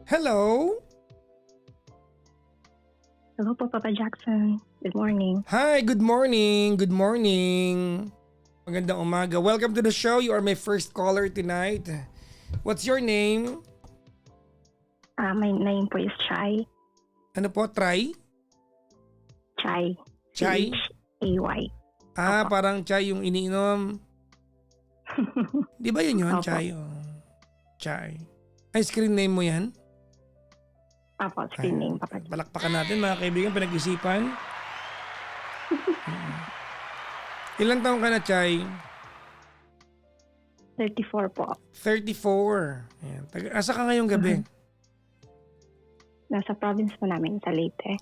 Hello? Hello po, Papa Jackson. Good morning. Hi, good morning. Good morning. Magandang umaga. Welcome to the show. You are my first caller tonight. What's your name? My name po is Chai. Ano po? Try? Chai. Chai? C-H-A-Y. Opo. Parang chai yung iniinom. Di ba yun? Opo. Chai. Oh. Chai. Ay, screen name mo yan? Opo, screen name, Papa Jackson. Palakpakan natin mga kaibigan, pinag-isipan. Ilang taong ka na, Chai? 34 po. 34. Ayan. Asa ka ngayong gabi? Nasa province po namin, sa Leyte.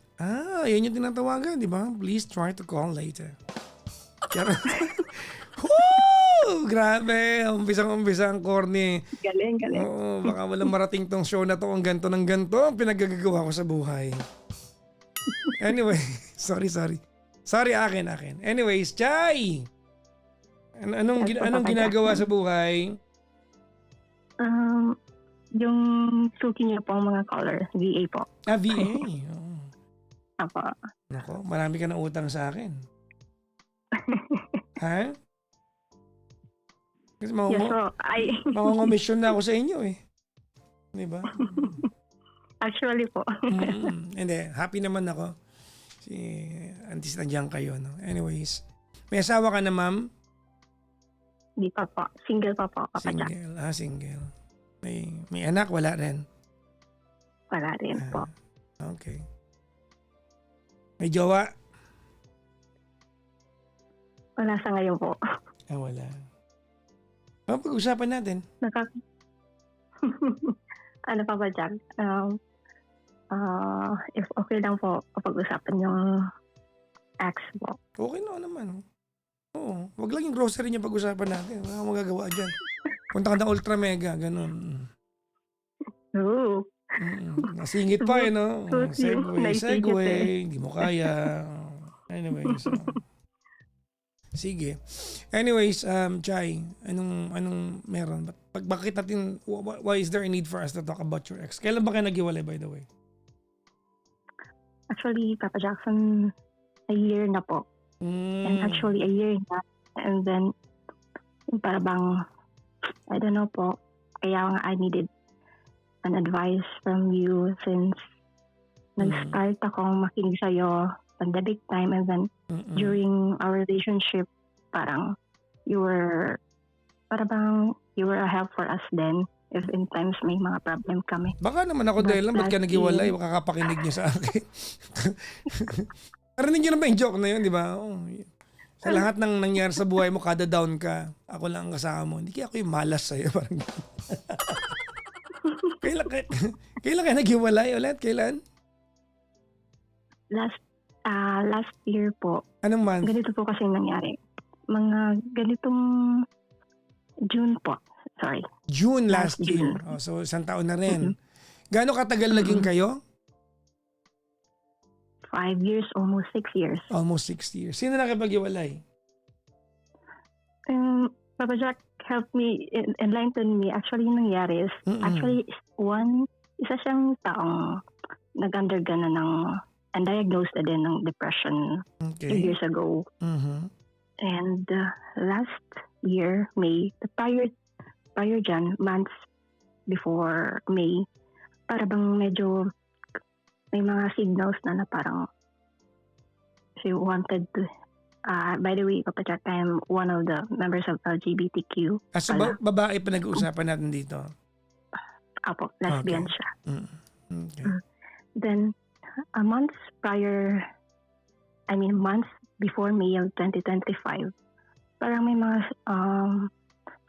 Yan yung tinatawagan, di ba? Please try to call later. Charot. Woo! Grabe. Umpisa ang corny. Galing. Oo, baka walang marating tong show na to ang ganto ng ganto ang pinagagagawa ko sa buhay. Anyway, sorry. Sorry, akin. Anyways, Chay! Anong ginagawa sa buhay? Yung suki niyo po ang mga color, VA po. VA. Oh. Opo. Nako, marami ka na utang sa akin. Ha? Kasi Yes po. mangungomisyon na ako sa inyo eh. Di ba? Actually po. Hindi, happy naman ako. Antis nandiyan kayo, no? Anyways, may asawa ka na, ma'am? Di pa po. Single pa po, Papa Jack. Single. Single. May anak, wala rin? Wala rin po. Okay. May jowa? Wala sa ngayon po. Wala. Pag-usapan natin. Ano, Papa Jack? If okay lang po kapag-usapan yung ex po. Okay na naman. Oo. Wag lang yung grocery niya pag-usapan natin. Wala kang magagawa dyan. Punta ka ng Ultra Mega, ganun. Oo. Nasingit pa eh, no? Segway. Naisingit Hindi mo kaya. Anyways. Sige. Anyways, Chai, anong meron? Bakit natin, why is there a need for us to talk about your ex? Kailan ba kayo naghiwalay, by the way? Actually, Papa Jackson, a year na po. And actually, a year na. And then, para bang, I don't know po, kaya nga I needed an advice from you since nag-start akong makinig sa'yo pandemic time, and then during our relationship, parang you were a help for us then if in times may mga problem kami. Baka naman ako dahil lang, ba't ka naghiwalay? Makakapakinig niya sa akin. Narinig niyo naman yung joke na yun, di ba? Sa lahat ng nangyari sa buhay mo, kada down ka, ako lang ang kasama mo. Hindi kaya ako yung malas sa'yo. Parang kailan kayo naghiwalay ulit? Kailan? Last year po. Anong month? Ganito po kasi nangyari. Mga ganitong June po. Sorry. June last year. June. So, isang taon na rin. Gaano katagal naging kayo? 5 years, almost 6 years. Almost 6 years. Sino nakipag-iwalay? Papa Jack helped me, enlighten me. Actually, yung nangyari is, isa siyang taong nag-undergo na ng, and diagnosed na din ng depression 2 years ago. And last year, May, prior dyan, months before May, para bang medyo may mga signals na parang she wanted to, by the way, Papa Jack, I am one of the members of LGBTQ. So babae pa nag-uusapan natin dito? Apo, lesbian siya. Okay. Then, months before May of 2025, parang may mga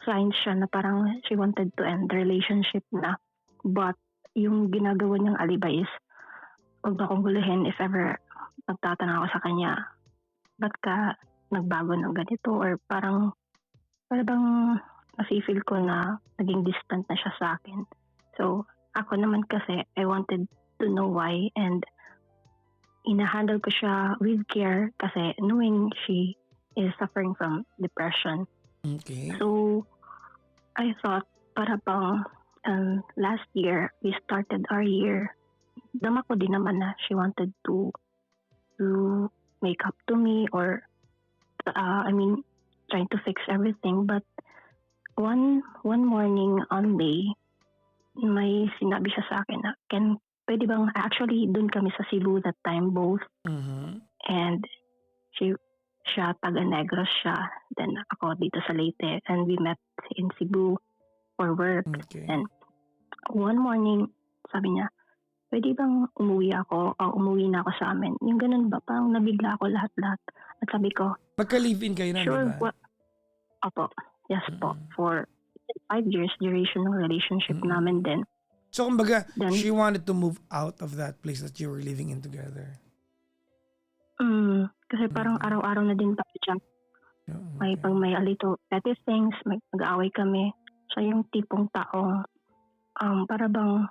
signs siya na parang she wanted to end the relationship na. But yung ginagawa niyang alibay is, huwag akong guluhin if ever magtatanong ako sa kanya, ba't ka nagbago ng ganito? Or parang bang nasi-feel ko na naging distant na siya sa akin. So, ako naman kasi, I wanted to know why, and ina-handle ko siya with care kasi knowing she is suffering from depression. Okay. So, I thought, para bang last year, we started our year. Dama ko din naman na she wanted to make up to me or, trying to fix everything. But one morning on May, may sinabi siya sa akin na, pwede bang, actually, dun kami sa Cebu that time, both. Mhm. And siya taga Negros siya. Then ako dito sa Leyte. And we met in Cebu for work. Okay. And one morning, sabi niya, pwede bang umuwi na ako sa amin? Yung ganun ba? Parang nabigla ako lahat-lahat. At sabi ko, Magka-live-in kayo na, sure, di ba? Opo. Yes po. Mm. For 5 years duration ng relationship Mm. namin din. So, kumbaga, Then- she wanted to move out of that place that you were living in together. Kasi parang araw-araw na din pa siya. Yeah, May okay. pang may a little petty things, may mag-aaway kami. Siya yung tipong taong para bang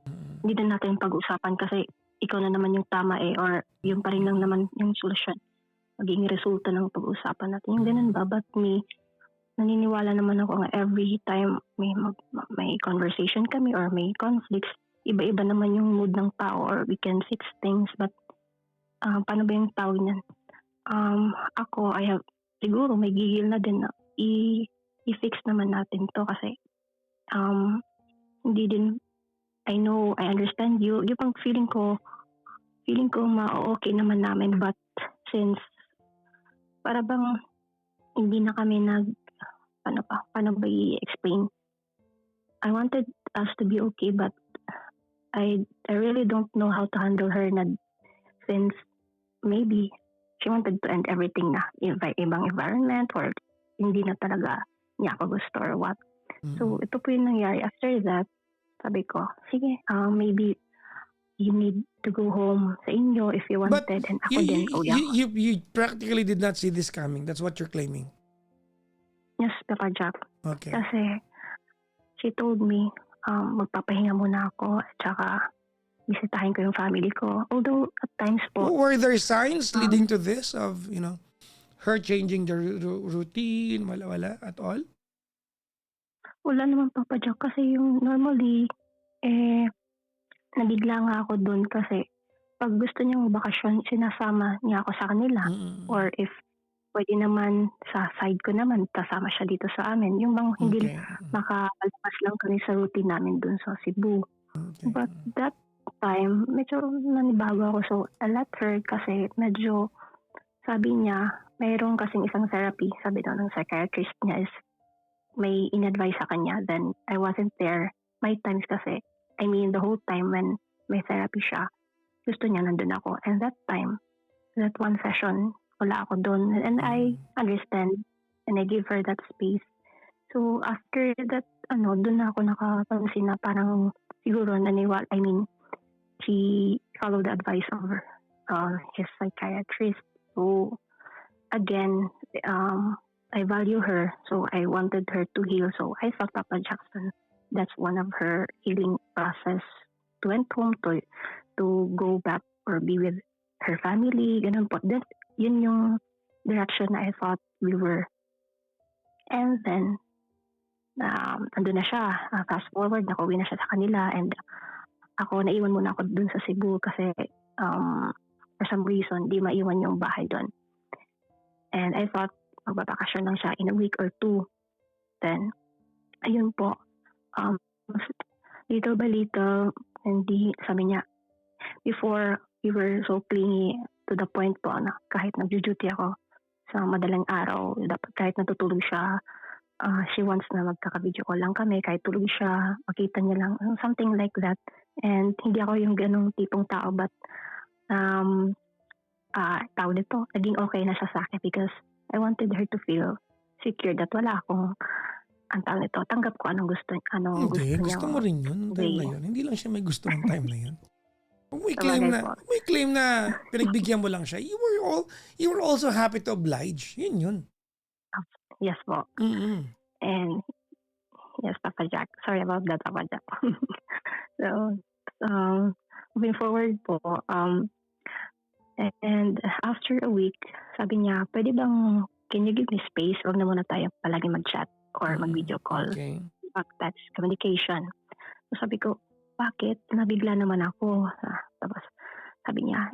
Mm. hindi na natin pag-usapan kasi ikaw na naman yung tama or yun pa rin lang naman yung solusyon. Magiging resulta ng pag-usapan natin. Yung ganun ba? But me, naniniwala naman ako nga every time may conversation kami or may conflicts, iba-iba naman yung mood ng tao or we can fix things. But paano ba yung tawag niyan? Ako, siguro may gigil na din na i-fix naman natin to kasi hindi din, I know, I understand you. Yung pang feeling ko ma-okay naman namin, but since para bang hindi na kami paano ba i-explain? I wanted us to be okay, but I really don't know how to handle her na since maybe she wanted to end everything na ibang environment or hindi na talaga niya ako gusto or what. So, ito po yung nangyari. After that, sabi ko, sige, maybe you need to go home sa inyo if you wanted. But And ako din, you practically did not see this coming. That's what you're claiming. yes, Papa Jack. Okay. Kasi she told me, magpapahinga muna ako at saka bisitahin ko yung family ko. Although at times po, Were there signs leading to this of, her changing the routine? Wala at all? wala naman Papa Jack kasi yung normally, nabigla nga ako dun kasi pag gusto niyang bakasyon, sinasama niya ako sa kanila. Mm-mm. Or if pwede naman sa side ko naman, kasama siya dito sa amin. Yung bang hindi Okay. makapalabas lang kami sa routine namin dun sa Cebu. Okay. But that time, medyo nanibago ako. So, I let her kasi medyo, sabi niya, mayroong kasing isang therapy. Sabi daw ng psychiatrist niya is may in-advise sa kanya. Then, I wasn't there. May times kasi, the whole time when may therapy siya, gusto niya nandun ako. And that time, that one session, wala ako doon. And I understand. And I give her that space. So, after that, doon na ako nakapansin na parang siguro she followed the advice of his psychiatrist. So, again, I value her. So, I wanted her to heal. So, I thought Papa Jackson, that's one of her healing process to went home to go back or be with her family. Ganun po. Yun yung direction na I thought we were. And then, andun na siya. Fast forward, nakauwi na siya sa kanila. And ako, naiwan muna ako dun sa Cebu kasi for some reason, di maiwan yung bahay dun. And I thought, magbabakasyon lang siya in a week or two. Then, ayun po. Little by little, sabi niya, before we were so clingy to the point po na kahit nag-duty ako sa madaling araw, kahit natutulog siya, she wants na magkaka-video call lang kami, kahit tulog siya, makita niya lang, something like that. And hindi ako yung ganong tipong tao, but tao nito, naging okay na siya sa akin because I wanted her to feel secure that wala akong tanggap ko anong gusto Hindi, niya. gusto mo rin yun, time na yun. Hindi lang siya may gusto ng time na yun. Huwag mo i-claim na pinagbigyan mo lang siya. You were also happy to oblige. Yun. Yes po. Mm-mm. And yes, Papa Jack. Sorry about that, Papa Jack. So, moving forward po, and after a week, sabi niya, pwede bang, can you give me space? Huwag na muna tayo palagi mag-chat or mag-video call. Okay. Text communication. Sabi ko, bakit? Nabigla naman ako. Tapos sabi niya,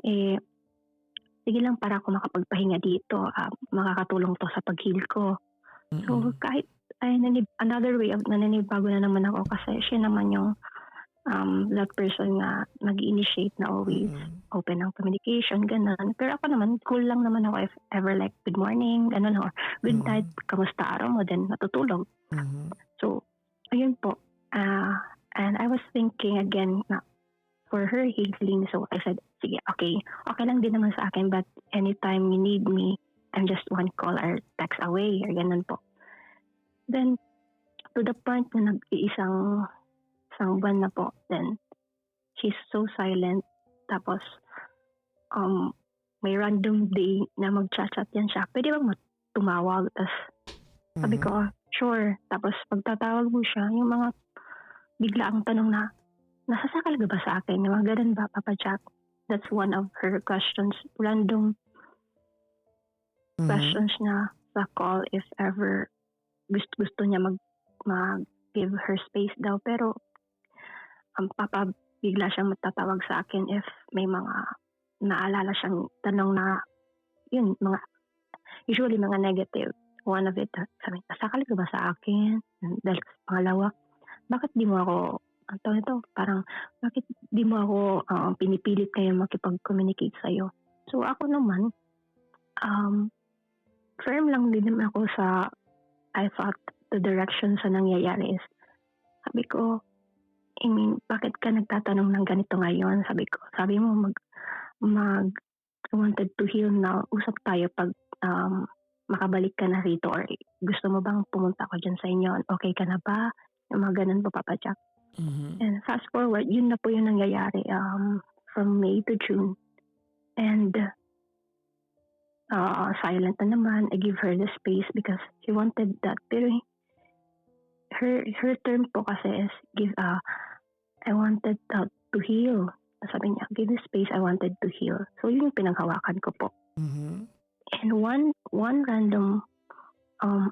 sige lang para ako makapagpahinga dito. Makakatulong to sa pag-heal ko. So Mm. kahit another way of naninibago na naman ako kasi siya naman yung that person nga nag-initiate na always Mm. open ng communication, ganun. Pero ako naman, cool lang naman ako if ever like good morning, ganun, or good night, Mm. kamusta araw mo, then natutulog. Mhm. So, ayun po. And I was thinking again na for her healing, so I said, sige, okay, okay lang din naman sa akin, but anytime you need me, I'm just one call or text away, or ganun po. Then, to the point na nag-iisang buwan na po, then she's so silent. Tapos, may random day na mag-chat-chat yan siya. Pwede bang tumawag? Tapos, sabi ko, Mhm. sure. Tapos, pagtatawag mo siya, yung mga bigla ang tanong na, nasasakal ka ba sa akin? Yung mga ganun ba, Papa Jack? That's one of her questions. Random Mhm. questions niya sa call if ever gusto niya mag-give her space daw. Pero, bigla siyang matatawag sa akin if may mga naalala siyang tanong na, yun, usually mga negative. One of it, sabi, nasakal ka ba sa akin? Dahil pangalawa, bakit di mo ako, ang tawag nito, parang, bakit di mo ako pinipilit kayo makipag-communicate sa'yo? So ako naman, firm lang din naman ako sa, I thought, the direction sa nangyayari is, sabi ko, I mean, bakit ka nagtatanong ng ganito ngayon? Sabi mo, wanted to heal now. Usap tayo pag makabalik ka na rito, or gusto mo bang pumunta ako dyan sa inyo? Okay ka na ba? Yung mga ganun po, Papa Jack. Mhm. And fast forward, yun na po yung nangyayari from May to June. And silent na naman. I give her the space because she wanted that. Pero her term po kasi is I wanted to heal. Sabi niya, give the space, I wanted to heal. So yun yung pinanghawakan ko po. Mhm. And one random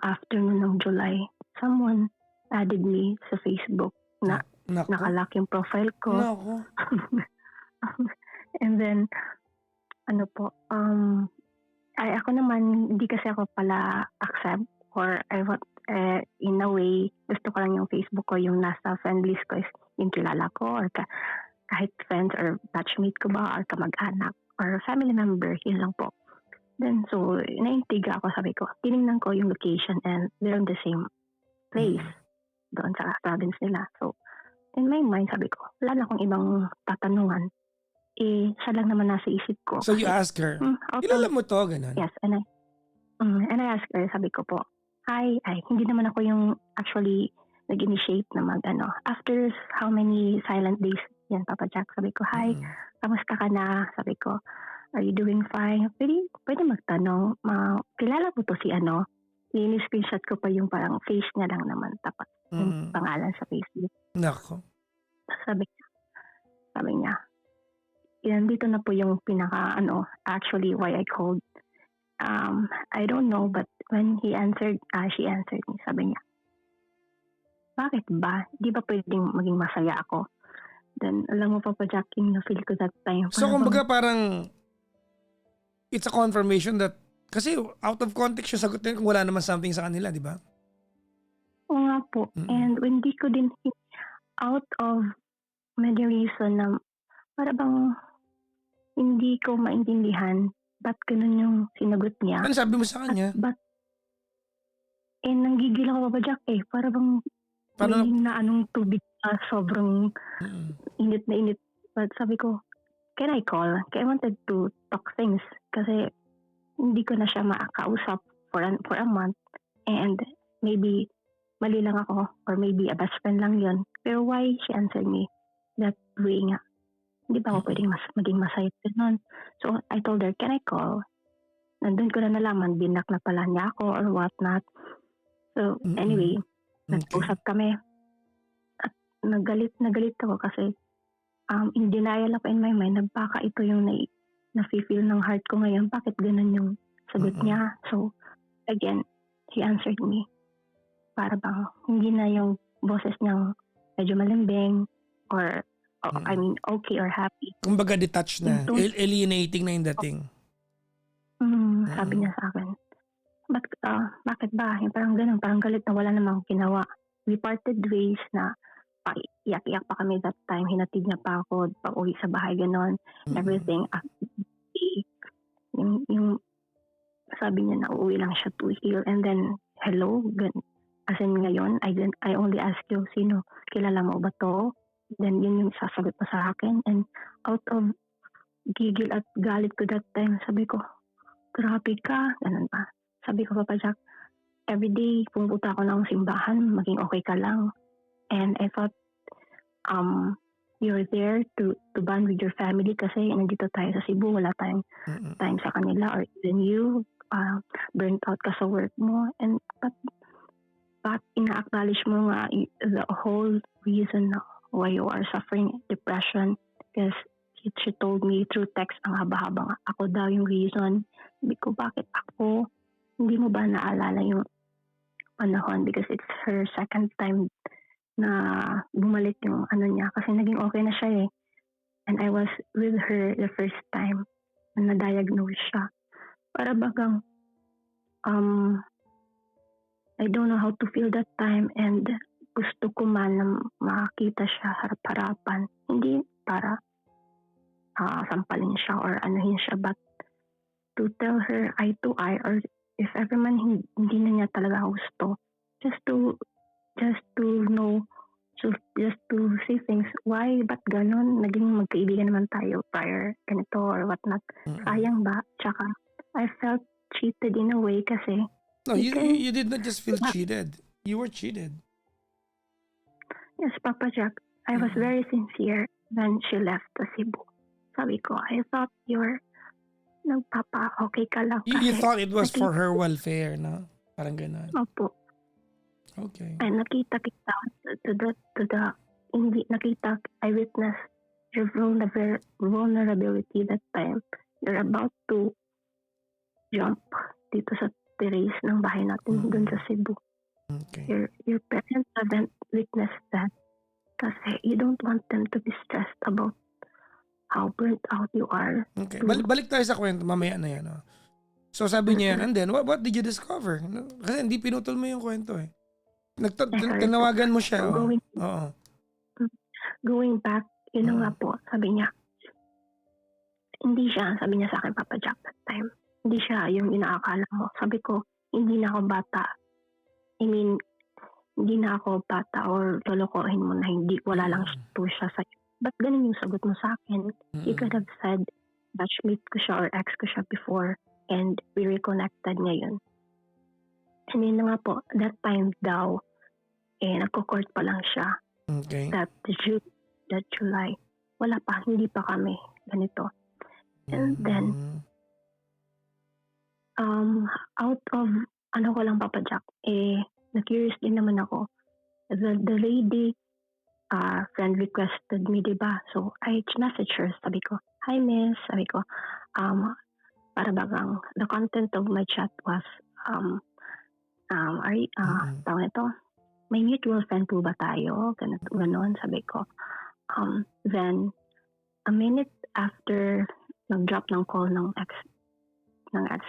afternoon ng July, someone added me sa Facebook na Naku. nakalock yung profile ko. Naku. And then, ano po, ako naman, hindi kasi ako pala accept, or in a way, gusto ko lang yung Facebook ko, yung nasa friend list ko is yung kilala ko, or kahit friends or batchmate ko ba, or kamag-anak, or family member, yun lang po. Then, so, naintiga ako, sabi ko, tinignan ko yung location and they're on the same place, doon sa province nila. So, in my mind, sabi ko, wala na akong ibang tatanungan. Siya lang naman nasa isip ko. So you Kasi, ask her, okay. kilala mo to? Ganun. Yes, and I asked her, sabi ko po, hi, hindi naman ako yung actually nag-initiate na after how many silent days yan, Papa Jack, sabi ko, hi, kamusta ka na? Sabi ko, are you doing fine? Pwede magtanong, kilala mo to si ano? Ni-screenshot ko pa yung parang face niya lang naman, tapos yung pangalan sa Facebook. Nako. Sabi niya, yan, dito na po yung actually why I called. I don't know, but when she answered me, sabi niya, bakit ba? Di ba pwedeng maging masaya ako? Then, alam mo, Papa Jack, yung na-feel ko that time. So kumbaga parang it's a confirmation that, kasi out of context yung sagot nila kung wala naman something sa kanila, di ba? Oo nga po. And when di ko din out of many reason na para bang hindi ko maintindihan ba't ganun yung sinagot niya. Ano sabi mo sa kanya? Nanggigil ako, Papa Jack, para bang Paano? may naanong tubig na sobrang init na init. But sabi ko, can I call? I wanted to talk things kasi hindi ko na siya makakausap for a month, and maybe mali lang ako, or maybe a best friend lang yun. Pero why she answered me that way nga? Hindi ba ako pwedeng maging masaya nun? So I told her, can I call? Nandun ko na nalaman, binak na pala niya ako or whatnot. So anyway, nag-usap kami. At nagalit ako kasi in denial ako in my mind na baka ito yung na-feel ng heart ko ngayon. Bakit ganun yung sagot niya? So again, he answered me. Para bang hindi na yung boses niyang medyo malambing, or I Mm. mean okay or happy. Kumbaga detached Yung na, tone, alienating na yung dating. sabi Mm. niya sa akin, bakit ba? Yung parang ganun, parang galit na wala namang ginawa. We parted ways na iyak-iyak pa kami that time. Hinatid niya pa ako pag uwi sa bahay, ganon. And Mm. everything. Yung sabi niya na uuwi lang siya to heal. And then, hello? As in ngayon, I only ask you, sino? Kilala mo ba to? Then yun yung sasagot mo sa akin. And out of gigil at galit ko that time, sabi ko, grabe ka. Ganun pa. Sabi ko, Papa Jack, everyday pumunta ako ng simbahan, maging okay ka lang. And I thought, you're there to bond with your family kasi nandito tayo sa Cebu, wala tayong Mm. time sa kanila, or even you, burnt out ka sa work mo. And but ina-acknowledge mo nga the whole reason why you are suffering depression, because she told me through text, ang haba-haba nga, ako daw yung reason. Sabi ko, bakit ako? Hindi mo ba naalala yung panahon? Because it's her second time na bumalik yung ano niya, kasi naging okay na siya eh. And I was with her the first time na na-diagnose siya. Para bagang I don't know how to feel that time, and gusto ko man na makita siya harap-harapan. Hindi para sampalin siya or anuhin siya, but to tell her eye to eye, or if ever man hindi na niya talaga gusto, just to know, so just to say things, why, ba't ganon, naging magkaibigan naman tayo prior, ganito or what not. Sayang ba? Tsaka, I felt cheated in a way kasi, No, you did not just feel cheated. You were cheated. yes, Papa Jack, I was very sincere when she left the Cebu. Sabi ko, I thought you're okay ka lang You kasi, thought it was for her welfare, no? Parang ganun. opo. Okay. Ay, nakita kita I witnessed your vulnerability that time. You're about to jump dito sa terrace ng bahay natin doon sa Cebu. Okay. Your parents haven't witnessed that kasi you don't want them to be stressed about how burnt out you are. Okay. Balik tayo sa kwento, mamaya na yan. Oh. So sabi niya, and then, what did you discover? Kasi hindi pinutol mo yung kwento eh. Tinawagan mo siya. So, Oo. going back, yun nga po, sabi niya, sabi niya sa akin, Papa Jack, that time, hindi siya yung inaakala mo. Sabi ko, hindi na ako bata. I mean, hindi na ako bata or lolokohin mo na wala lang to siya sa'yo. Ba't ganun yung sagot mo sa akin? You could have said, batchmate ko siya or ex ko siya before and we reconnected ngayon. And yun na nga po, that time daw, nagko-court pa lang siya. Okay. That July. Wala pa, hindi pa kami ganito. And then, out of, ko lang, Papa Jack, na-curious din naman ako. The lady, friend requested me, diba? So, I messaged her, sabi ko, hi miss, sabi ko, para bagang, the content of my chat was, tawag ito, may mutual friend po ba tayo? Ganon, sabi ko. Then, a minute after nag-drop ng call ng ex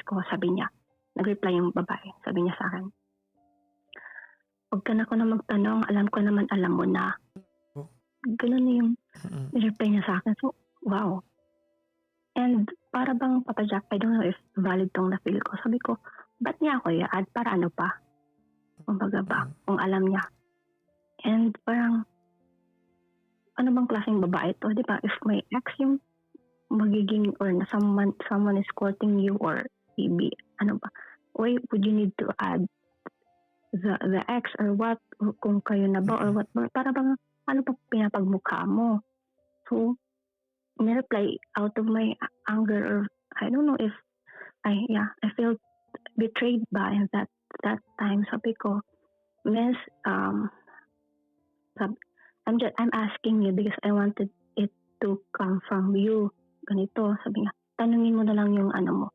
ko, sabi niya, nag-reply yung babae, sabi niya sa akin, huwag ka na ako na magtanong, alam ko naman, alam mo na. Ganun na yung reply niya sa akin. So, wow. And para bang, Papa Jack, I don't know if valid tong na-feel ko. Sabi ko, ba't niya ako i-add? Para ano pa? Kumbaga ba, kung alam niya. And parang, ano bang klaseng babae ito? Di ba? If may ex yung magiging, or someone is courting you, or maybe, ano ba, why would you need to add the ex or what? Kung kayo na ba or what? Para bang, ano pa pinapagmukha mo? So, nireply out of my anger, or I don't know if I felt betrayed by that time. Sabi ko, miss, I'm asking you because I wanted it to come from you. Ganito, sabi niya, tanungin mo na lang yung ano mo.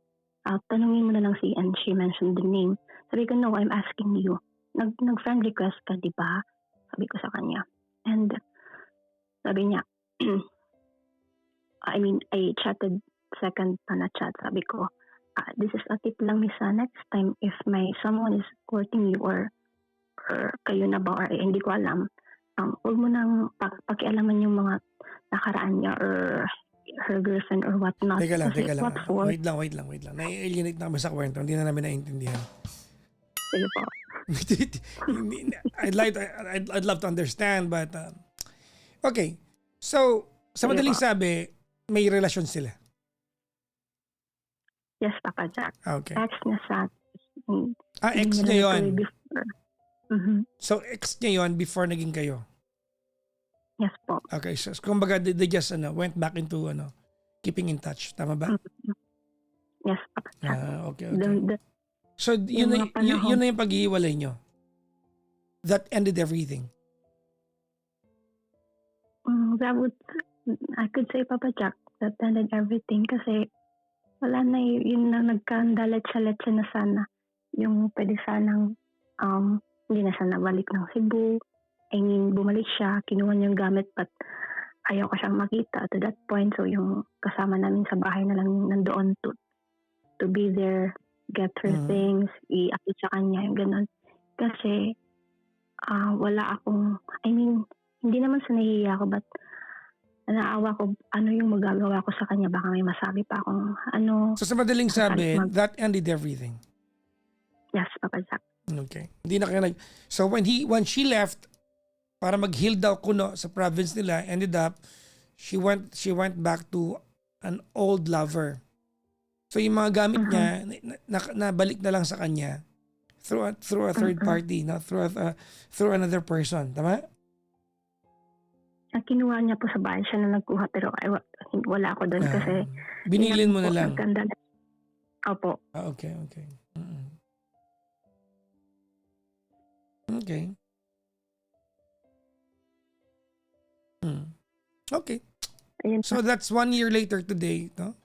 Tanungin mo na lang and she mentioned the name. Sabi ko, no, I'm asking you. Nag-friend request ka, di ba? Sabi ko sa kanya. And Sabi niya, I mean, I chatted second pa na chat. Sabi ko, this is a tip lang, Misa. Next time, if may someone is courting you or kayo na ba or hindi ko alam, huwag mo nang pakialaman yung mga nakaraan niya or her girlfriend or whatnot. Teka lang, Kasi teka lang. what for? Wait lang. Nai-alienate na kami sa kwento. Hindi na namin naiintindihan. Sige po. I'd love to understand, but okay. So, sa Sige madaling po. sabi, may relasyon sila. Yes, Papa Jack. Okay. Ex niya sa Ex niya yun. Before. Mhm. So, ex niya yun before naging kayo. Yes po. Okay, so kumbaga they just went back into keeping in touch. Tama ba? Mhm. Yes, Papa Jack. Okay. The- So, yun Yung mga panahon. na yung paghihiwalay nyo. That ended everything. I could say, Papa Jack, that ended everything kasi wala na yun na nagkandalet-salet na sana. Yung pwede sanang hindi na sana balik ng Cebu. I mean, bumalik siya, kinuha niya yung gamit but ayaw ko siyang makita to that point. So yung kasama namin sa bahay na lang nandoon to be there, get her things, i-update sa kanya, yung ganun. Kasi wala akong, I mean, hindi naman sa nahihiya ko but naawa ko ano yung magagawa ko sa kanya. Baka may masabi pa akong ano. So, sa madaling sabi, that ended everything. Yes, Papa Jack. Okay. Hindi na kayo So, when she left, para mag-heal daw kuno sa province nila, ended up, she went back to an old lover. So, yung mga gamit niya, nabalik na lang sa kanya through a third party, no? Through another person. Tama? Kinuha niya po sa bahay, siya na nagkuha pero wala ako doon kasi binilin mo na lang. Opo. Okay. Okay. Okay. Ayun. So that's 1 year later today, no?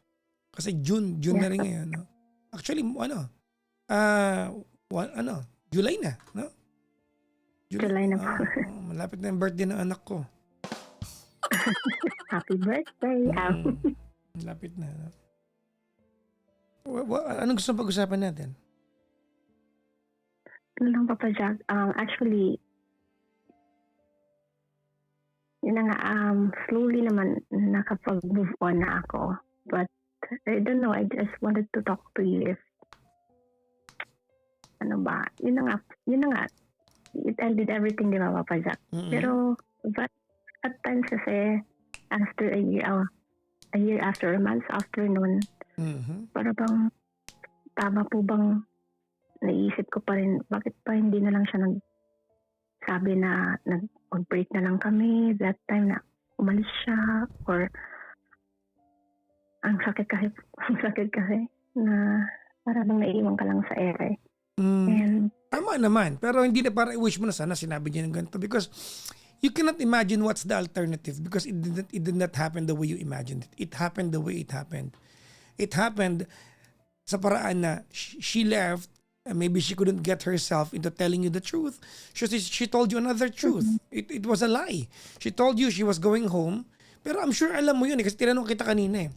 Kasi June na rin ngayon, no? Actually, July na, no? July na po. Malapit na yung birthday ng anak ko. Happy birthday. Malapit na. No? Anong gusto mong pag-usapan natin? Ano lang, Papa Jack, actually, yun na nga, slowly naman nakapag-move on na ako. But, I don't know, I just wanted to talk to you if, yun na nga, it ended everything, di ba, Papa Jack? Pero, but, at times kasi, after a year after, a month after noon, para bang, tama po bang, naisip ko pa rin, bakit pa hindi na lang siya sabi na mag-break na lang kami that time na umalis siya or ang sakit kasi na para bang naiiwan ka lang sa ere. And tama naman, pero hindi na para i-wish mo na sana sinabi niya ng ganito because you cannot imagine what's the alternative because it did not happen the way you imagined it. It happened the way it happened. It happened sa paraan na she left. Maybe she couldn't get herself into telling you the truth. She told you another truth. It was a lie. She told you she was going home. Pero I'm sure alam mo yun kasi tinanong kita kanina eh.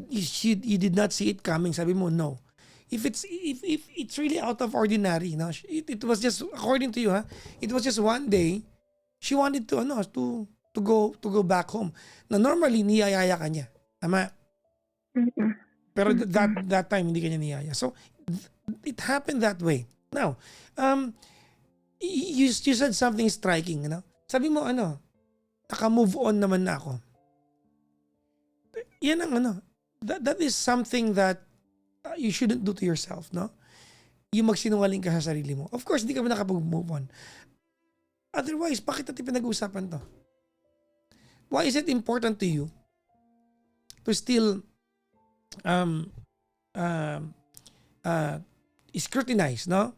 You did not see it coming. Sabi mo, no. If it's really out of ordinary, no? It was just, according to you, it was just one day, she wanted to go back home. Na normally, niyayaya ka niya. Tama? Pero that time, hindi ka niya niyaya. So, it happened that way. Now, you said something striking, Sabi mo, naka-move on naman na ako. Yan ang that is something that you shouldn't do to yourself, no? Yung magsinungaling ka sa sarili mo. Of course, hindi ka ba nakapag-move on. Otherwise, bakit natin pinag-uusapan to? Why is it important to you to still scrutinize, no?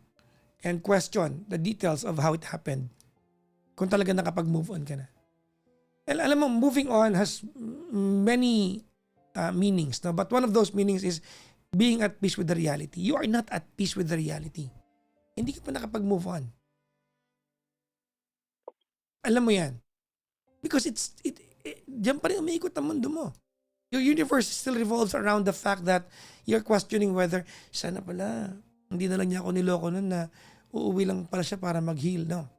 And question the details of how it happened. Kung talaga nakapag-move on ka na. And alam mo, moving on has many meanings, no? But one of those meanings is being at peace with the reality. You are not at peace with the reality. Hindi ka pa nakapag-move on. Alam mo yan. Because diyan pa rin umiikot ang mundo mo. Your universe still revolves around the fact that you're questioning whether, sana pala, hindi na lang niya ako niloko nun na uuwi lang pala siya para mag-heal. No.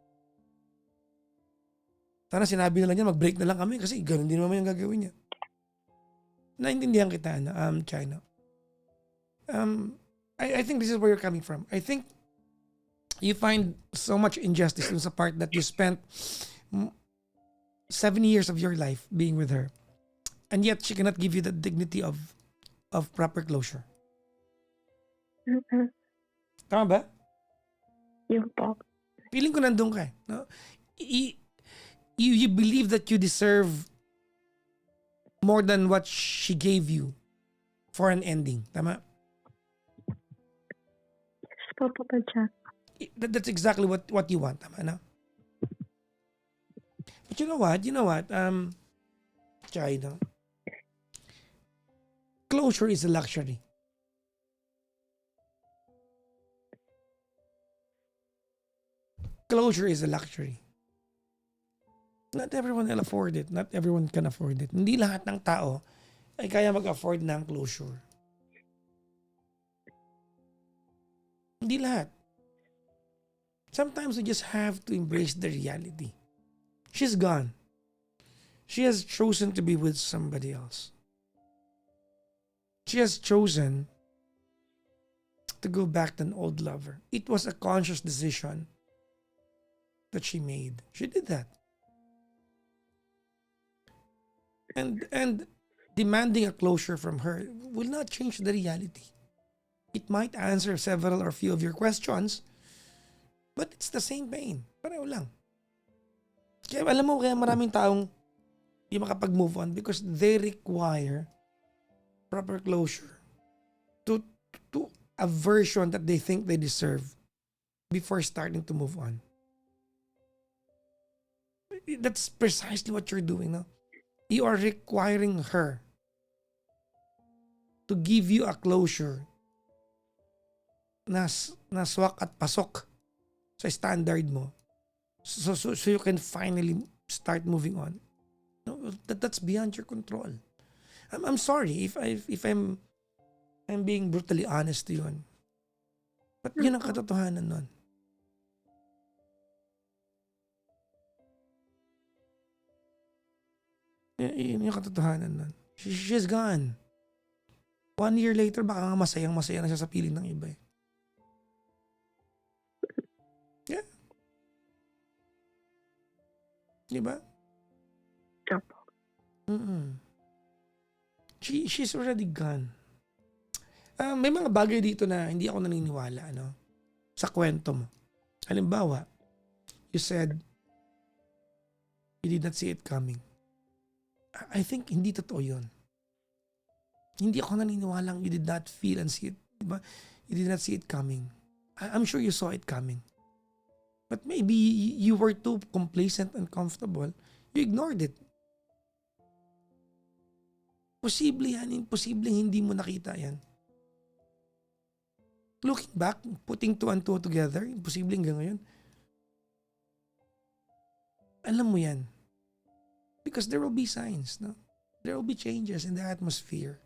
Sana sinabi na lang niya, mag-break na lang kami kasi ganun din naman yung gagawin niya. Naintindihan kita, China. I think this is where you're coming from. I think you find so much injustice dun sa part that you spent 7 years of your life being with her. And yet, she cannot give you the dignity of proper closure. Mm-mm. Tama ba? Yun po. Feeling ko nandun ka. No? You believe that you deserve more than what she gave you for an ending. Tama? Yes po, Papa Jack. That's exactly what you want. Tama na? But you know what? Chai, no? Closure is a luxury. Closure is a luxury. Not everyone will afford it. Not everyone can afford it. Hindi lahat ng tao ay kaya mag-afford ng closure. Hindi lahat. Sometimes we just have to embrace the reality. She's gone. She has chosen to be with somebody else. She has chosen to go back to an old lover. It was a conscious decision that she made. She did that. And demanding a closure from her will not change the reality. It might answer several or few of your questions, but it's the same pain. Pareho lang. Kaya alam mo, kaya maraming taong di makapag-move on because they require proper closure to a version that they think they deserve before starting to move on. That's precisely what you're doing now. You are requiring her to give you a closure na swak at pasok sa standard mo. So you can finally start moving on. No, that's beyond your control. I'm sorry if I'm being brutally honest to you. But yun ang katotohanan nun. Yun yung katotohanan nun. She's gone. 1 year later, baka nga masayang-masaya na siya sa piling ng iba eh. Yeah. Diba? Opo. She's already gone. May mga bagay dito na hindi ako naniniwala, sa kwento mo. Halimbawa, you said you did not see it coming. I think hindi totoo yun. Hindi ako naniniwalang you did not feel and see it. Diba? You did not see it coming. I'm sure you saw it coming. But maybe you were too complacent and comfortable. You ignored it. Posible yan. Imposible hindi mo nakita yan. Looking back, putting 2 and 2 together, imposible hanggang ngayon. Alam mo yan. Because there will be signs, no? There will be changes in the atmosphere.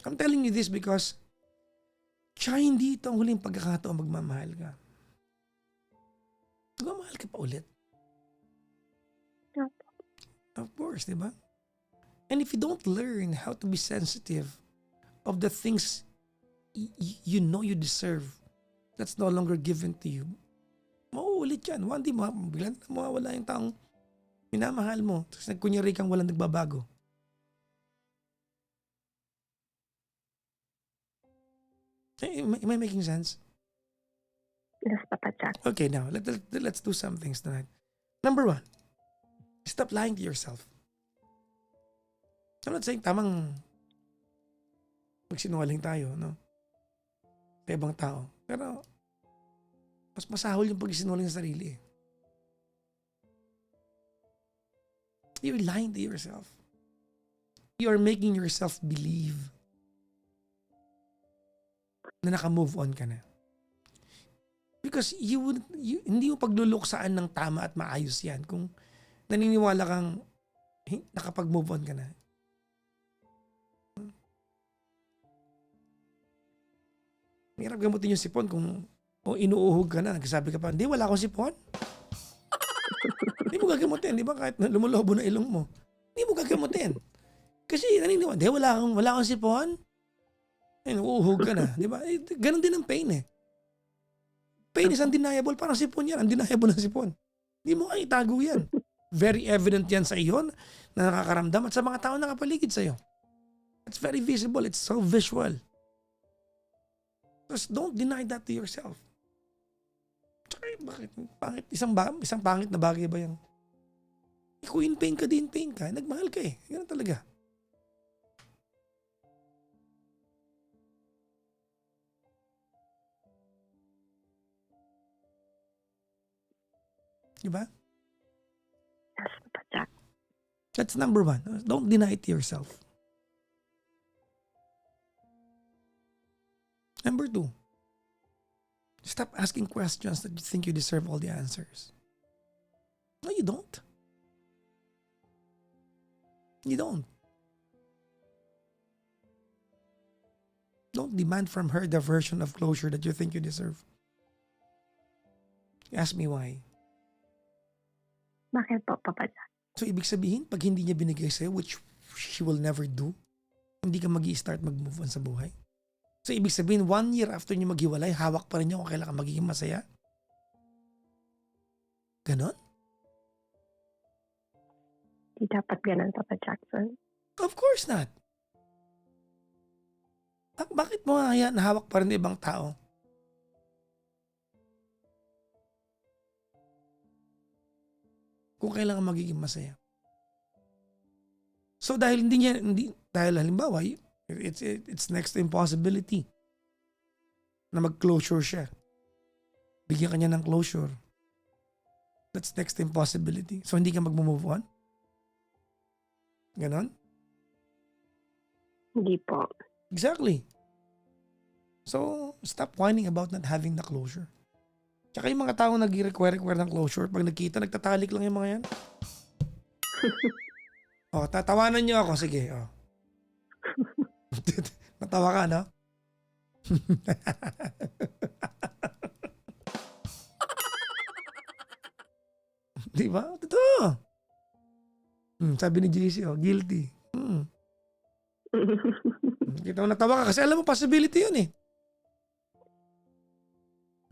I'm telling you this because hindi ito ang huling pagkakataon magmamahal ka. Magmamahal ka pa ulit. Opo. Of course, di ba? And if you don't learn how to be sensitive of the things you know you deserve, that's no longer given to you, mauulit yan. One day, biglang mawawala yung taong minamahal mo. Tapos nagkunyari kang walang nagbabago. Am I making sense? Yes, Papa Jack. Okay, now, let's do some things tonight. Number 1, stop lying to yourself. I'm not saying tamang magsinungaling tayo, no? Sa ibang tao. Pero, mas masahol yung pagsinungaling sa sarili. You're lying to yourself. You are making yourself believe na naka-move on ka na. Because hindi mo pagluluksaan ng tama at maayos yan kung naniniwala kang nakapag-move on ka na. Hirap gamutin yung sipon kung inuuhog ka na, nagsasabi ka pa, hindi, wala akong sipon. Hindi mo gagamutin, di ba? Kahit lumulobo na ilong mo. Hindi mo gagamutin. Kasi naniniwala, hindi, wala akong sipon. Uuhog ka na, di ba? Ganon din ang pain eh. Pain is undeniable, parang sipon yan. Undeniable na sipon. Hindi mo kaya itago yan. Very evident yan sa iyo na nakakaramdam at sa mga tao na nakapaligid sa iyo. It's very visible. It's so visual. Just don't deny that to yourself. Tsaka bakit? Pangit? Isang pangit na bagay ba yan? Kung in pain ka, din pain ka. Nagmahal ka eh. Ganun talaga. Diba? Yes, Papa Jack. That's number one. Don't deny it to yourself. Number two, stop asking questions that you think you deserve all the answers. No, you don't. You don't. Don't demand from her the version of closure that you think you deserve. Ask me why. Bakit po, Papa Jack? So, ibig sabihin, pag hindi niya binigay sa'yo, which she will never do, hindi ka mag-i-start mag-move on sa buhay. So, ibig sabihin, 1 year after niyo maghiwalay, hawak pa rin niya kung kailan ka magiging masaya? Ganon? Di dapat ganun, Papa Jackson. Of course not. Bakit mo hayaan na hawak pa rin ng ibang tao? Kung kailan ka magiging masaya. So dahil dahil halimbawa, it's next to impossibility na mag-closure siya. Bigyan ka niya ng closure. That's next to impossibility. So hindi ka mag-move on? Ganon? Hindi po. Exactly. So, stop whining about not having the closure. Tsaka yung mga tao nag-require ng closure, pag nagkita, nagtatalik lang yung mga yan. Oh, tatawanan niyo ako. Sige, oh. Natawa ka, no? Di ba? Totoo. Sabi ni JC, oh, guilty. Kita mo natawa ka kasi alam mo possibility yun eh.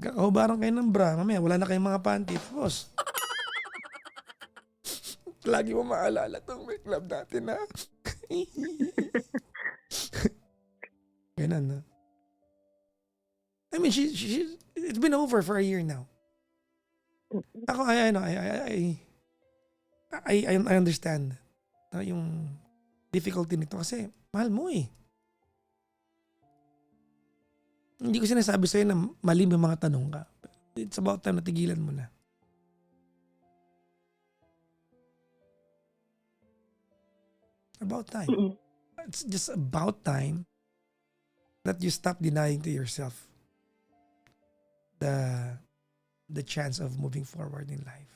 Kakahubaran kayo ng bra, mamaya wala na kayong mga panty. Tapos, lagi mo maalala tong may club natin na. Ganun na. I mean, it's been over for a year now. Ako, I understand yung difficulty nito kasi mahal mo eh. Hindi ko sinasabi sa'yo na mali may mga tanong ka. It's about time na tigilan mo na. About time. It's just about time that you stop denying to yourself the chance of moving forward in life.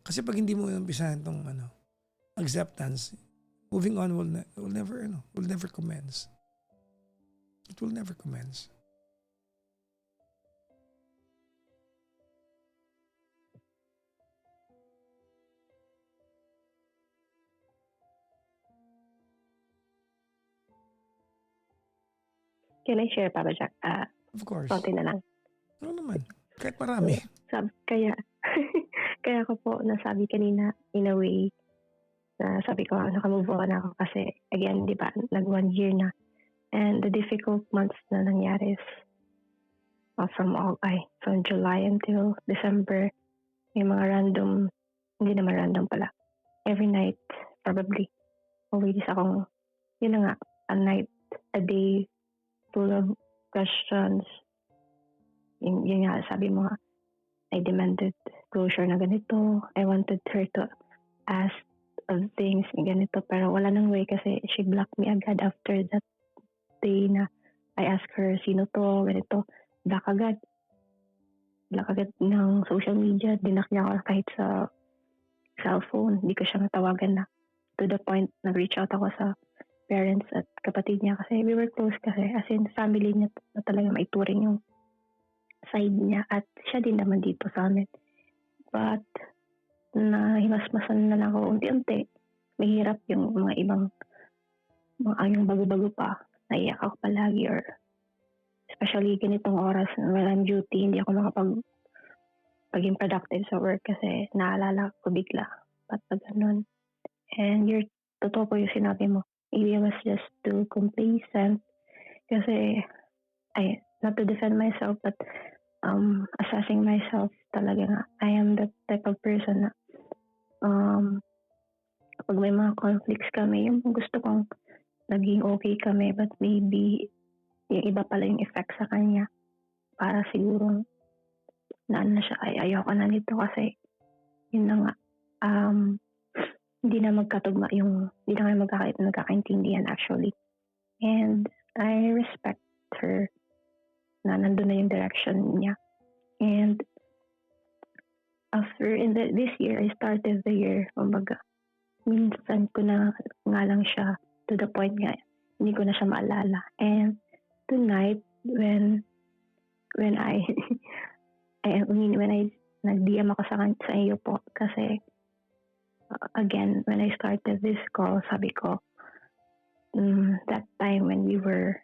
Kasi pag hindi mo umpisahan tong acceptance, moving on will never commence. It will never commence. Can I share, Papa Jack? Of course. Konti na lang. Ano naman? Kahit marami. Kaya ko po nasabi kanina, in a way, na sabi ko, nakamove on ako kasi, again, di ba, nag 1 year na. And the difficult months na nangyari is from July until December, may mga random, hindi naman random pala. Every night, probably, always akong yun na nga, a day full of questions. Yun nga, sabi mo nga, I demanded closure na ganito. I wanted her to ask of things ganito, pero wala nang way kasi she blocked me agad after that day na I asked her, sino to, ganito. Block agad ng social media. Dinak niya ako kahit sa cellphone. Hindi ko siya natawagan na. To the point, nag-reach out ako sa parents at kapatid niya kasi we were close kasi. As in, family niya na talaga maituring yung side niya. At siya din naman dito sa amin. But, nahimasmasan na lang ako unti-unti. Mahirap yung mga ibang, yung bago-bago pa. Naiyak ako palagi or especially ganitong oras when I'm duty, hindi ako maging productive sa work kasi naalala ko bigla. Ba't pa ganun? And totoo po yung sinabi mo. Maybe I was just too complacent kasi, not to defend myself, but assessing myself talaga nga. I am that type of person na pag may mga conflicts kami, yung gusto kong naging okay kami, but maybe yung iba pala yung effect sa kanya. Para siguro na ano na siya, ayoko na nito kasi yun na nga, hindi na magkatugma hindi na kayo magkakaintindihan actually. And I respect her na nandun na yung direction niya. And after this year, I started the year, kumbaga, minsan ko na nga lang siya to the point nga, hindi ko na siya maalala. And tonight, when I nag-DM ako sa iyo po, kasi again, when I started this call, sabi ko, that time when we were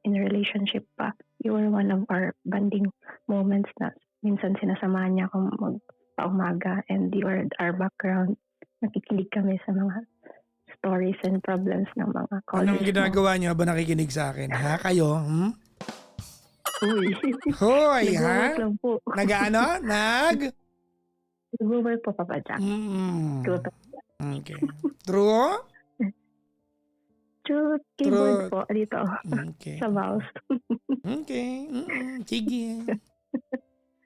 in a relationship pa, you were one of our bonding moments na minsan sinasamahan niya akong magpaumaga and you were our background. Nakikinig kami sa mga stories and problems ng mga callers. Anong ginagawa niyo ba nakikinig sa akin? Ha? Kayo? Uy. Hoy, ha? Nag-work lang po. Nag-ano? Nag-work po, Papa Jack. Okay. True? True. Keyboard po. Dito. Okay. Sa mouse. Okay. Sige.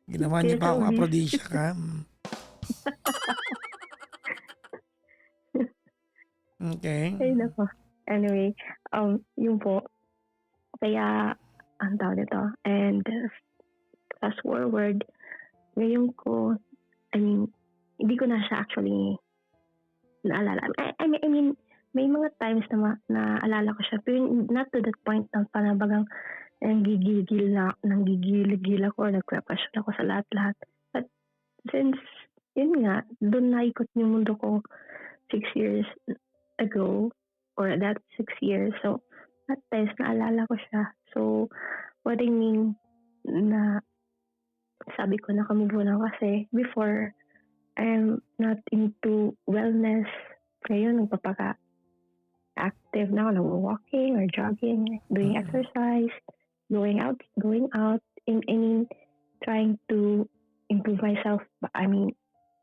Ginawa niyo pa akong aphrodisiac, ha? Okay. Ay, nako. Anyway, yun po. Kaya, ang tawag nito. And fast forward, ngayon ko, hindi ko na siya actually naalala. I mean, may mga times na naalala ko siya, pero not to that point ng panabagang nanggigil ako or nagka-question ako sa lahat-lahat. But since, yun nga, doon naikot yung mundo ko 6 years ago, or that 6 years. So, at times, naalala ko siya. So, what I mean, na sabi ko nakamove na kasi before, I'm not into wellness. Ngayon, nagpapaka-active na ako, nag-walking or jogging, doing exercise, going out, in trying to improve myself. I mean,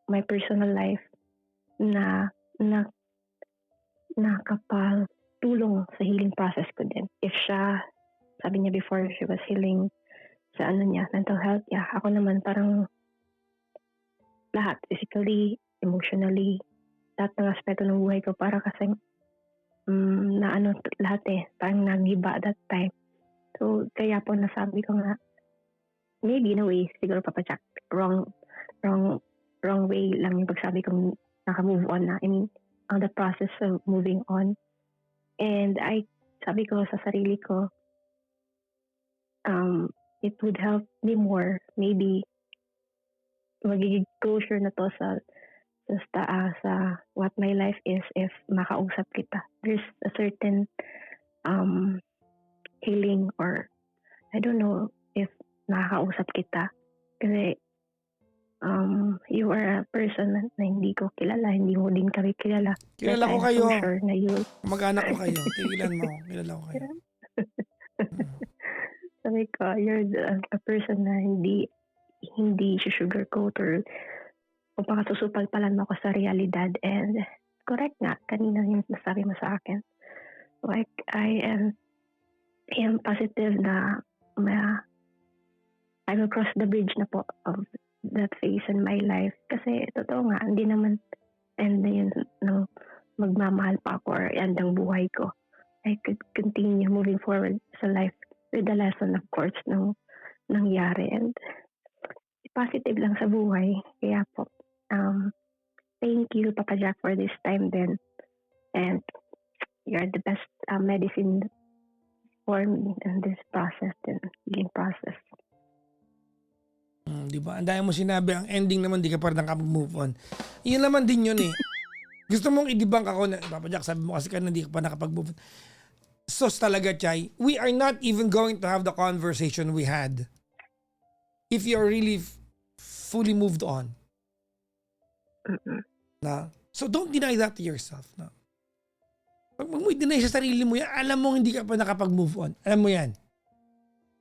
my personal life na nakapatulong sa healing process ko din. If siya, sabi niya before, she was healing sa mental health. Yeah, ako naman parang lahat, physically, emotionally, lahat ng aspeto ng buhay ko para kasi lahat parang nagiba that time. So, kaya po nasabi ko nga, maybe in a way, siguro Papa Jack, wrong way lang yung pagsabi kong naka-move on na. I mean, on the process of moving on. And sabi ko sa sarili ko, it would help me more. Maybe, magiging closure na to sa what my life is if makausap kita. There's a certain healing or I don't know if nakakausap kita. Kasi you are a person na hindi ko kilala, hindi mo din kami kilala. Kilala ko kayo. So sure na Mag-anak ko kayo. Tigilan mo. Kilala ko kayo. Sabi ko, you're a person na hindi sugarcoat or pakasusuppal pala mo ako sa realidad. And correct nga, kanina yung nasabi mo sa akin. Like I am positive na I will cross the bridge na po of that phase in my life. Kasi totoo nga, hindi naman end na yun ng magmamahal pa ako or end ang buhay ko. I could continue moving forward sa life with the lesson, of course, ng nangyari. And positive lang sa buhay. Kaya po, thank you, Papa Jack, for this time then. And you're the best medicine for me in this process, din, healing process. Di ba? Ang dami mo sinabi, ang ending naman di ka pa rin nakapag-move on. Yun naman din yun eh. Gusto mong i-debunk ako na, Papa Jack, sabi mo kasi ka na di ka pa nakapag-move on. Sos talaga, Chay. We are not even going to have the conversation we had if you're really fully moved on. Na? So don't deny that to yourself. Na? Pag mo i-deny sa sarili mo yan, alam mo hindi ka pa nakapag-move on. Alam mo yan.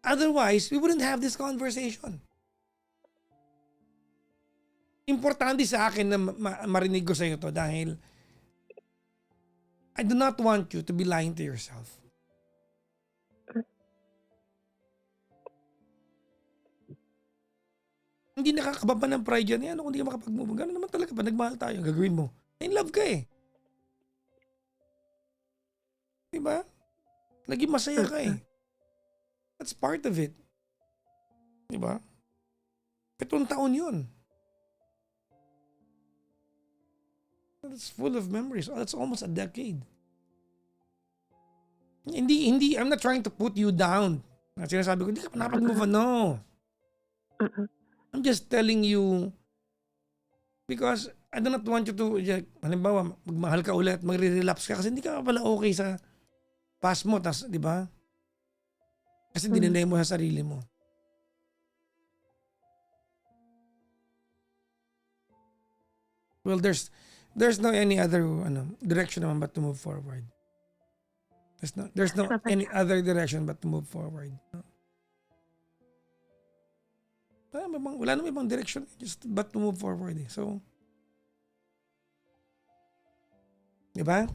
Otherwise, we wouldn't have this conversation. Importante sa akin na marinig ko sa iyo to dahil I do not want you to be lying to yourself. Hindi nakakababa ng pride yan. Ano kung hindi ka makapag-move on? Gano'n naman talaga pa. Nagmahal tayo. Gagawin mo. In love ka eh. Diba? Naging masaya ka eh. That's part of it. Diba? 7 taon yun. That's full of memories. Oh, that's almost a decade. Hindi, I'm not trying to put you down. Sinasabi ko, hindi ka pa nakapag-move on. No. I'm just telling you because I do not want you to, halimbawa, magmahal ka ulit, magre-relapse ka kasi hindi ka pala okay sa past mo, di ba? Kasi dinelay mo sa sarili mo. Well, there's no any other direction naman but to move forward. There's no any other direction but to move forward. Wala namang ibang direction just but to move forward eh. So, di ba?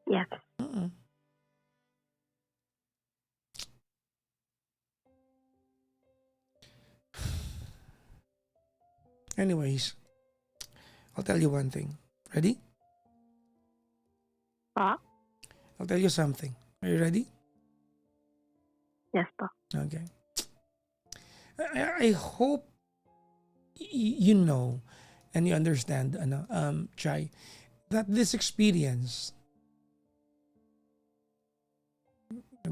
Yes. Anyways, I'll tell you one thing. Ready? Pa? I'll tell you something. Are you ready? Yes, pa. Okay. I hope you know and you understand, Chai, that this experience,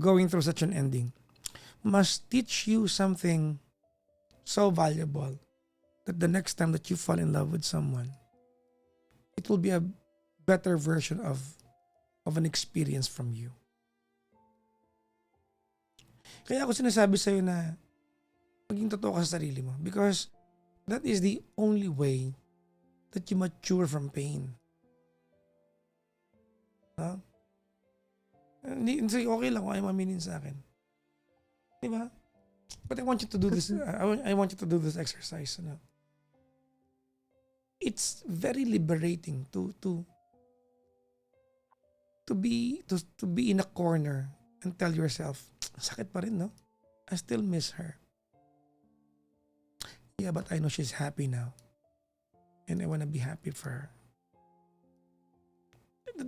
going through such an ending, must teach you something so valuable that the next time that you fall in love with someone, it will be a better version of an experience from you. Kaya ako sinasabi sa'yo na maging totoo ka sa sarili mo because that is the only way that you mature from pain. Huh? Hindi, okay lang kung ay maminin sa akin. Diba? But I want you to do this. I want you to do this exercise. It's very liberating to be in a corner and tell yourself, sakit pa rin, no? I still miss her. Yeah, but I know she's happy now. And I want to be happy for her.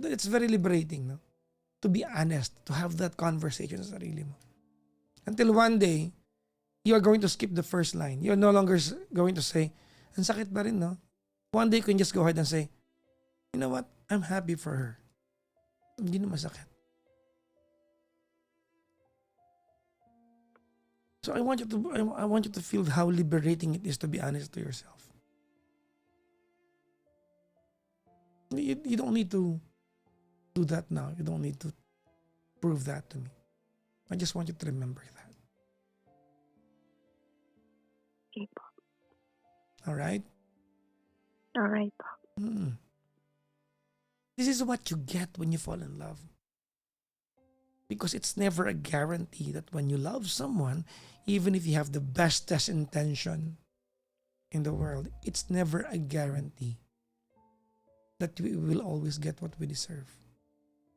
It's very liberating, no? To be honest, to have that conversation sa sarili mo. Until one day, you are going to skip the first line. You're no longer going to say, ang sakit pa rin, no? One day, you can just go ahead and say, you know what? I'm happy for her. Hindi na masakit. So I want you to feel how liberating it is to be honest to yourself. You don't need to do that now. You don't need to prove that to me. I just want you to remember that. Okay po. All right? All right po. This is what you get when you fall in love. Because it's never a guarantee that when you love someone, even if you have the bestest intention in the world, it's never a guarantee that we will always get what we deserve.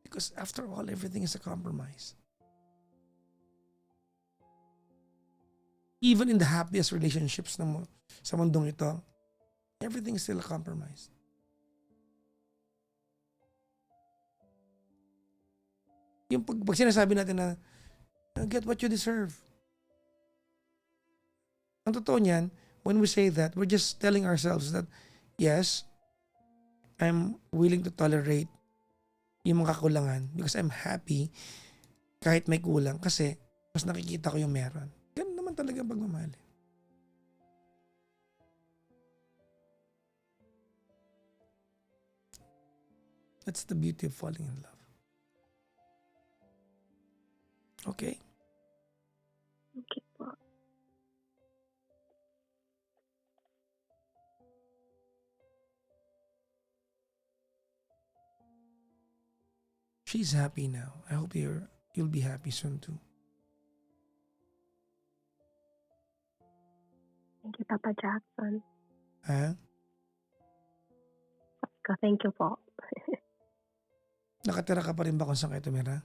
Because after all, everything is a compromise. Even in the happiest relationships sa mundong ito, everything is still a compromise. Yung pag sinasabi natin na get what you deserve. Ang totoo niyan, when we say that, we're just telling ourselves that, yes, I'm willing to tolerate yung mga kakulangan because I'm happy kahit may kulang kasi mas nakikita ko yung meron. Ganun naman talaga ang pagmamahal. That's the beauty of falling in love. Okay? Okay po. She's happy now. I hope you'll be happy soon too. Thank you, Papa Jackson. Ha? Thank you po. Nakatira ka pa rin ba kung saan kayo tumira?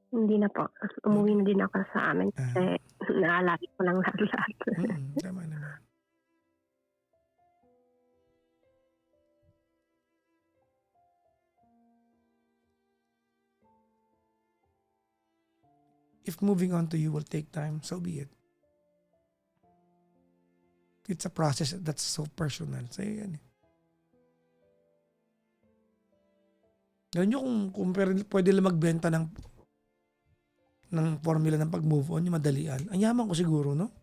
Hindi na po. Umuwi na din ako sa amin kasi naalagi ko lang lahat. Tama naman. If moving on to you will take time, so be it. It's a process that's so personal. Sa'yo yan eh. Ganun nyo kung pwede lang magbenta ng formula ng pag-move on, yung madalian. Ang yaman ko siguro, no?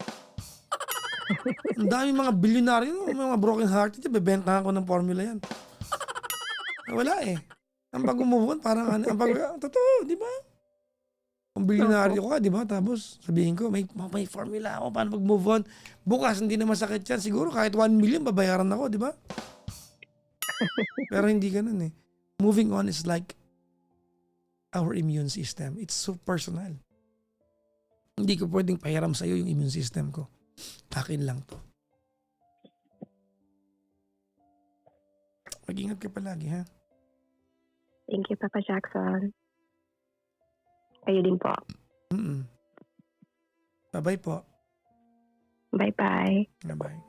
Ang daming mga bilyonaryo, no? Mga broken hearted, bebentahan ko ng formula yan. Wala eh. Ang pag-move on, parang totoo, di ba? Kung bilyonaryo ka, di ba? Tapos sabihin ko, may formula ako paano mag-move on. Bukas, hindi na masakit yan. Siguro kahit 1 million, babayaran ako, di ba? Pero hindi ganun eh. Moving on is like our immune system. It's so personal. Hindi ko pwedeng pahiram sa'yo yung immune system ko. Akin lang to. Mag-ingat ka palagi, ha? Thank you, Papa Jackson. Kayo din po. Bye-bye po. Bye-bye. Bye-bye.